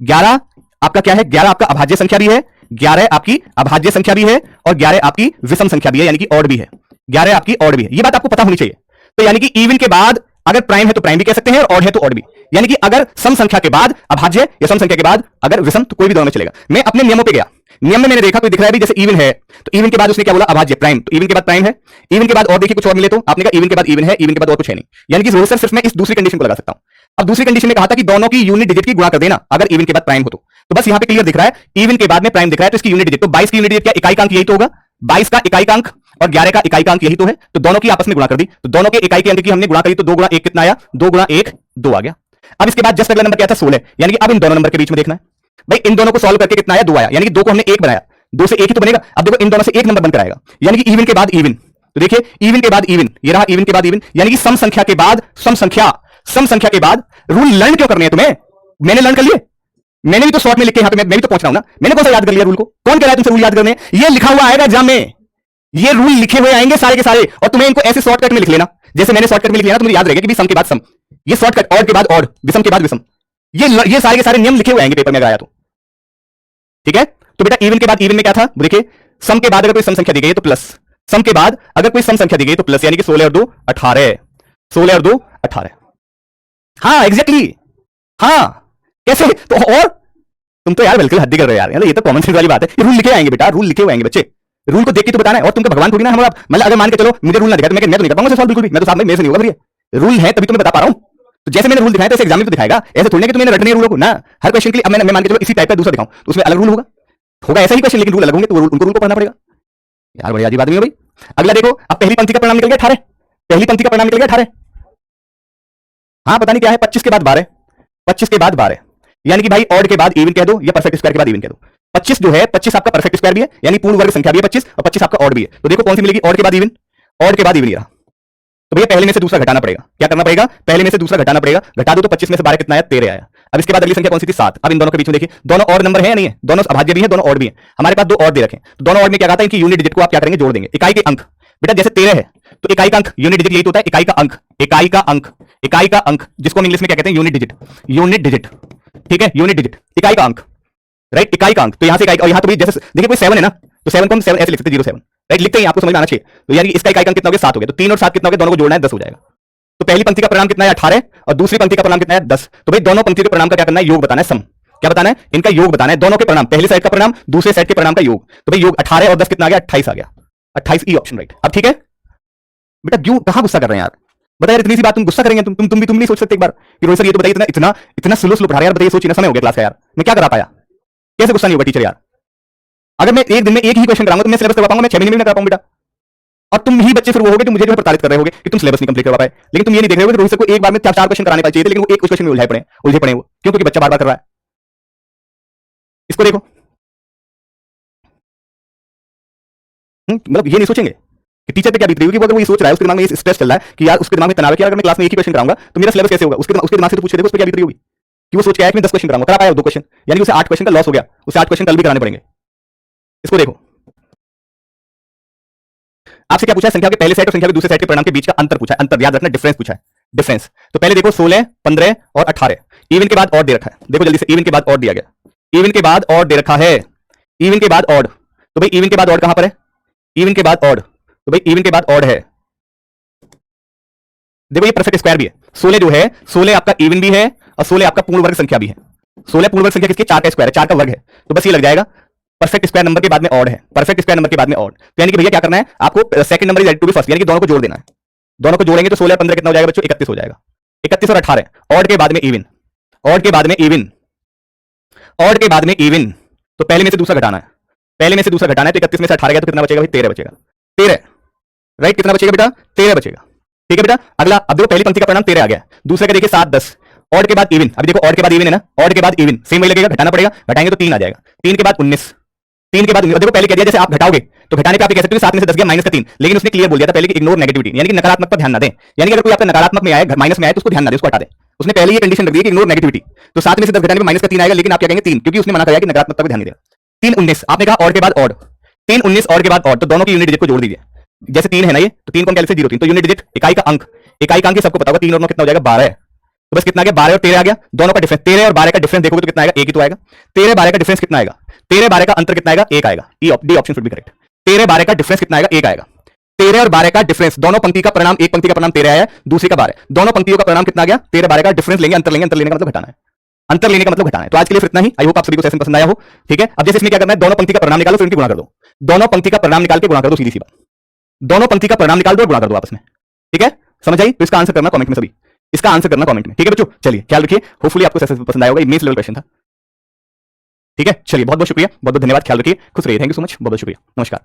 11 आपका क्या है, 11 आपका अभाज्य संख्या भी है, 11 आपकी अभाज्य संख्या भी है, और 11 आपकी विषम संख्या भी है, यानी कि ऑड भी है। 11 आपकी ऑड भी है, ये बात आपको पता होनी चाहिए। तो यानी कि इवन के बाद अगर प्राइम है तो प्राइम भी कह सकते हैं, और ऑड है तो ऑड भी। यानी कि अगर सम संख्या के बाद अभाज्य या सम संख्या के बाद अगर विषम, तो कोई भी दोनों में चलेगा। मैं अपने नियमों पे गया, नियम में मैंने देखा कोई दिख रहा है भी जैसे इवन है, तो इवन के बाद उसने क्या बोला, अभाज्य प्राइम, तो इवन के बाद प्राइम है। इवन के बाद और देखिए कुछ और मिले तो आपने कहा इवन के बाद इवन है, इवन के बाद और कुछ है नहीं। यानी कि रोहित सर सिर्फ मैं इस दूसरी कंडीशन को लगा सकता हूं। अब दूसरी कंडीशन में कहा था कि दोनों की यूनिट डिजिट की गुणा कर देना अगर इवन के बाद प्राइम हो तो बस यहां पे क्लियर दिख रहा है, इवन के बाद में प्राइम दिख रहा है तो इसकी यूनिट डिजिट, तो 22 की यूनिट डिजिट क्या इकाई का अंक यही तो होगा, 22 का इकाई का अंक और 11 का इकाई का अंक यही तो है, तो दोनों की आपस में गुणा कर दी, तो दोनों के इकाई के अंक की हमने गुणा करी, तो 2 गुणा 1 कितना आया, 2 गुणा 1 2 आ गया। अब इसके बाद जस्ट अगला नंबर क्या था, 16, यानी कि अब इन दोनों नंबर के बीच में देखना है भाई, इन दोनों को सॉल्व करके कितना आया, 2 आया, यानी कि 2 को हमने 1 बनाया, 2 से 1 ही तो बनेगा। अब देखो इन दोनों से एक नंबर बनकर आएगा, यानी कि इवन के बाद इवन, तो देखिए इवन के बाद इवन, ये रहा इवन के बाद इवन, यानी कि सम संख्या के बाद सम संख्या के बाद। रूल लर्न क्यों करने हैं तुम्हें, मैंने लर्न कर लिए, मैंने भी तो शॉर्ट में लिख के यहां पे मैं भी तो पहुंच रहा हूं ना, मैंने कौन सा याद कर लिया रूल को, कौन कह रहा है तुमसे रूल याद करने, ये लिखा हुआ आएगा एग्जाम में, ये रूल लिखे हुए आएंगे सारे के सारे, और तुम्हें इनको ऐसे शॉर्टकट में लिख लेना, जैसे मैंने शॉर्टकट में लिख लिया ना, तुम्हें याद रहेगा कि सम के बाद सम, ये शॉर्टकट, ऑड के बाद ऑड, विषम के बाद विषम, ये सारे के सारे नियम लिखे हुए आएंगे पेपर में अगर आया तो, ठीक है। तो बेटा इवन के बाद इवन में क्या था, देखिए सम के बाद अगर कोई सम संख्या दी गई तो प्लस, सम के बाद अगर कोई सम संख्या दी गई तो प्लस, यानी कि 16 और 2 18, 16 और 2 18। हाँ एग्जैक्टली, हाँ कैसे, तो और तुम तो यार बिल्कुल हद्दी कर रहे हो यार, ये तो कॉमन सेंस वाली बात है। ये रूल लिखे आएंगे बेटा, रूल लिखे हुए आएंगे बच्चे, रूल को देख के तो बताना है, और तुमको भगवान थोड़ी ना हम, मतलब अगर मान के चलो मुझे रूल ना दिखाए तो मैं तो नहीं कर पाऊंगा सॉल्व बिल्कुल भी, मैं तो साहब मेरे से नहीं होगा, फिर रूल है तभी तो मैं बता पा रहा हूं, तो जैसे मैंने रूल दिखाया तो ऐसे एग्जाम में तो दिखाएगा, ऐसे थोड़ी ना कि तुमने रटने रूलों को ना, हर क्वेश्चन के लिए। अब मैं मान के चलो इसी टाइप का दूसरा दिखाऊं तो उसमें अलग रूल होगा ऐसा ही क्वेश्चन, लेकिन रूल अलग होंगे, तो उनको रूल को पढ़ना पड़ेगा यार, बड़ी अजीब आदमी है भाई। अगला देखो, अब पहली पंक्ति का परिणाम निकल गया 18, पहली पंक्ति का परिणाम निकल गया 18, हाँ पता नहीं क्या है, 25 के बाद 12, 25 के बाद 12, यानी कि भाई ऑड के बाद इवन कह दो या परफेक्ट स्क्वायर के बाद इवन कह दो। 25 जो है, 25 आपका परफेक्ट स्क्वायर भी है, यानी पूर्ण वर्ग संख्या भी है 25, और 25 आपका ऑड भी है, तो देखो कौन सी मिलेगी, ऑड के बाद इवन, ऑड के बाद इवन, ये रहा। तो भैया पहले में से दूसरा घटाना पड़ेगा, क्या करना पड़ेगा, पहले में से दूसरा घटाना पड़ेगा, घटा दो तो 25 में से 12 कितना आया, 13 आया। अब इसके बाद अगली संख्या कौन सी थी, 7। अब इन दोनों के बीच में देखिए, दोनों ऑड नंबर है या नहीं है, दोनों अभाज्य भी है, दोनों ऑड भी है, हमारे पास 2 ऑड दे रखे, तो दोनों ऑड में क्या कहता है, इनकी यूनिट डिजिट को आप क्या करेंगे, जोड़ देंगे। इकाई के अंक, बेटा जैसे 13 है तो इकाई का अंक, यूनिट डिजिट यही तो होता है, इकाई का अंक, इकाई का अंक, इकाई का अंक, जिसको हम इंग्लिश में क्या कहते हैं, यूनिट डिजिट, यूनिट डिजिट, ठीक है, यूनिट डिजिट, इकाई का अंक, राइट, इकाई का अंक। तो यहां से इकाई, और यहां तो भी जैसे देखिए कोई 7 है ना, तो 7 को हम 7 ऐसे लिख सकते हैं, 07, राइट, लिखते हैं, आपको समझ में आना चाहिए। तो यानी कि इसका इकाई का अंक कितना हो गया, 7 हो गया, तो 3 और 7 कितना हो गया, दोनों को जोड़ना है, 10 हो जाएगा। तो पहली पंक्ति का परिणाम कितना है, 18, और दूसरी पंक्ति का परिणाम कितना है, 10। तो भाई दोनों पंक्तियों के परिणाम का क्या करना है, योग बताना है, सम, क्या बताना है, इनका योग बताना है, दोनों के परिणाम, पहली साइड का परिणाम, दूसरे साइड के परिणाम का योग। तो भाई योग 18 और 10 कितना आ गया, 28 आ गया, 28 ई ऑप्शन, राइट। अब ठीक है बेटा, क्यों कहां गुस्सा कर रहे हैं यार, बताइए, इतनी सी बात तुम गुस्सा करेंगे, तुम भी नहीं सोच सकते एक बार कि रोहित सर ये तो बताइए, इतना स्लो पढ़ा रहे हैं यार, बताइए, सोचिए ना, समय हो गया क्लास का यार, मैं क्या करा पाया। कैसे गुस्सा नहीं होगा टीचर यार? अगर मैं एक दिन में एक ही क्वेश्चन कराऊंगा तो मैं सिलेबस करवा पाऊंगा? मैं 6 महीने में नहीं करा पाऊंगा बेटा। और तुम ही बच्चे फिर वो होगे जो मुझे जो है प्रताड़ित कर रहे होगे कि तुम सिलेबस नहीं कंप्लीट करवा पाए। लेकिन तुम ये नहीं देख रहे हो कि रोहित सर को एक बार में 4 क्वेश्चन कराने चाहिए थे, लेकिन वो एक क्वेश्चन में उलझे पड़े वो। क्यों? क्योंकि बच्चा बार बार कर रहा है। इसको देखो, मतलब ये नहीं सोचेंगे कि टीचर पे क्या बीत रही होगी। वो अगर वो ये सोच रहा है, उसके दिमाग में ये स्ट्रेस चल रहा है कि यार उसके दिमाग में तनाव है कि अगर मैं क्लास में एक ही क्वेश्चन कराऊंगा तो मेरा सिलेबस कैसे होगा। उसके दिमाग से तो पूछ के देखो उस पर क्या बीत रही होगी कि वो सोच के आया कि मैं 10 क्वेश्चन कराऊंगा, करा पाया 2 क्वेश्चन, यानी उसे 8 क्वेश्चन का लॉस हो गया। उसे 8 क्वेश्चन कल भी कराने पड़ेंगे। इसको देखो, आपसे क्या पूछा है? संख्या के पहले सेट और संख्या के दूसरे सेट के परिणाम के बीच का अंतर पूछा है। अंतर याद रखना, डिफरेंस पूछा है। डिफरेंस तो पहले देखो 16, 15 और 18 इवन के बाद ऑड दे रखा है। देखो जल्दी से, इवन के बाद ऑड दिया गया। इवन के बाद ऑड दे रखा है। इवन के बाद ऑड, तो भाई इवन के बाद ऑड कहां पर है? इवन के बाद ऑड, तो भाई इवन के बाद ऑड है। देखो ये परफेक्ट स्क्वायर भी है। 16 जो है, 16 आपका इवन भी है और 16 आपका पूर्ण वर्ग संख्या भी है। 16 पूर्ण वर्ग संख्या किसकी? 4 का स्क्वायर है, 4 का वर्ग है, तो बस ये लग जाएगा। परफेक्ट स्क्वायर नंबर के बाद में ऑड है, परफेक्ट स्क्वायर नंबर के बाद में ऑड, तो यानी कि भैया क्या करना है आपको? Second number is added to be first, यानी कि दोनों को जोड़ देना है। दोनों को जोड़ेंगे तो 16 और 15 कितना हो जाएगा बच्चों? 31 हो जाएगा। 31 और 18 ऑड के बाद में इवन, ऑड के बाद में इवन, ऑड के बाद में इवन, तो पहले में से दूसरा घटाना है। पहले में से दूसरा घटाना है, तो 31 में से 18 गया तो कितना बचेगा भाई? 13 बचेगा। 13, राइट? कितना बचेगा बेटा? 13 बचेगा। ठीक है बेटा। अगला, अब देखो पहली पंक्ति का परिणाम 13 आ गया, दूसरे का देखिए 7, 10, ऑड के बाद इवन। अभी देखो ऑड के बाद इवन है ना, ऑड के बाद इवन सेम वही लगेगा, घटाना पड़ेगा, घटाएंगे तो 3 आ जाएगा। 3 के बाद 19, 3 के बाद 19। देखो पहले कह दिया जैसे आप घटाओगे तो घटाने पे आप कह सकते हो 7 में से 10 गया माइनस का 3, लेकिन उसने क्लियर बोल दिया था पहले कि इग्नोर नेगेटिविटी, यानी कि नकारात्मक पर ध्यान ना दें। यानी कि अगर कोई आपका नकारात्मक में आए, माइनस में आए तो उसको ध्यान ना दे, उसको हटा दे। उसने पहले ये कंडीशन रख दी कि इग्नोर नेगेटिविटी, तो 7 में से 10 घटाने पे माइनस का 3 आएगा, लेकिन आप क्या कहेंगे? 3, क्योंकि उसने मना किया कि नकारात्मकता पर ध्यान नहीं देगा। 3, 19 आपने कहा ऑड के बाद ऑड, 3, 19 ऑड के बाद ऑड, तो दोनों की यूनिट डिजिट को जोड़ दीजिए। जैसे 3 है ना ये, तो 3 को हम कैसे 0, 3, तो यूनिट डिजिट इकाई का अंक, इकाई का अंक सबको पता होगा। 3 और 9 कितना हो जाएगा? 12 है, तो बस कितना आ गया? 12 और 13 आ गया। दोनों का डिफरेंस 13 और 12 का डिफरेंस देखोगे तो कितना आएगा? 1 ही तो आएगा। 13 12 का डिफरेंस कितना आएगा? 13 12 का अंतर कितना आएगा? 1 आएगा। D option should be correct. 13 12 का डिफरेंस कितना आएगा? 1 आएगा। 13 और 12 का डिफरेंस, दोनों पंक्ति का परिणाम, एक पंक्ति का परिणाम 13 आया, दूसरी का 12, दोनों पंक्तियों का परिणाम कितना आ गया? 13 12 का डिफरेंस लेंगे, अंतर लेंगे, अंतर लेने का मतलब घटाना है, अंतर लेने का मतलब घटाना है। तो आज के लिए इतना ही। आई होप आप सभी को सेशन पसंद आया हो। ठीक है, अब जैसे इसमें क्या करना है? दोनों पंक्ति का परिणाम निकालो, फिर इनकी गुणा कर दो। दोनों पंक्ति का परिणाम निकाल के गुणा कर दो, सीधी सी बात। दोनों पंक्ति का परिणाम निकाल दो और गुणा कर दो आपस में। ठीक है, समझ आई? तो इसका आंसर करना कमेंट में, सभी इसका आंसर करना कमेंट में। ठीक है बच्चों, चलिए ख्याल रखिए, होपफुली आपको सेशन पसंद आया होगा। ये मेंस लेवल क्वेश्चन था। ठीक है, चलिए बहुत बहुत शुक्रिया, बहुत बहुत धन्यवाद, ख्याल रखिए, खुश रहिए। थैंक यू सो मच, बहुत बहुत शुक्रिया, नमस्कार।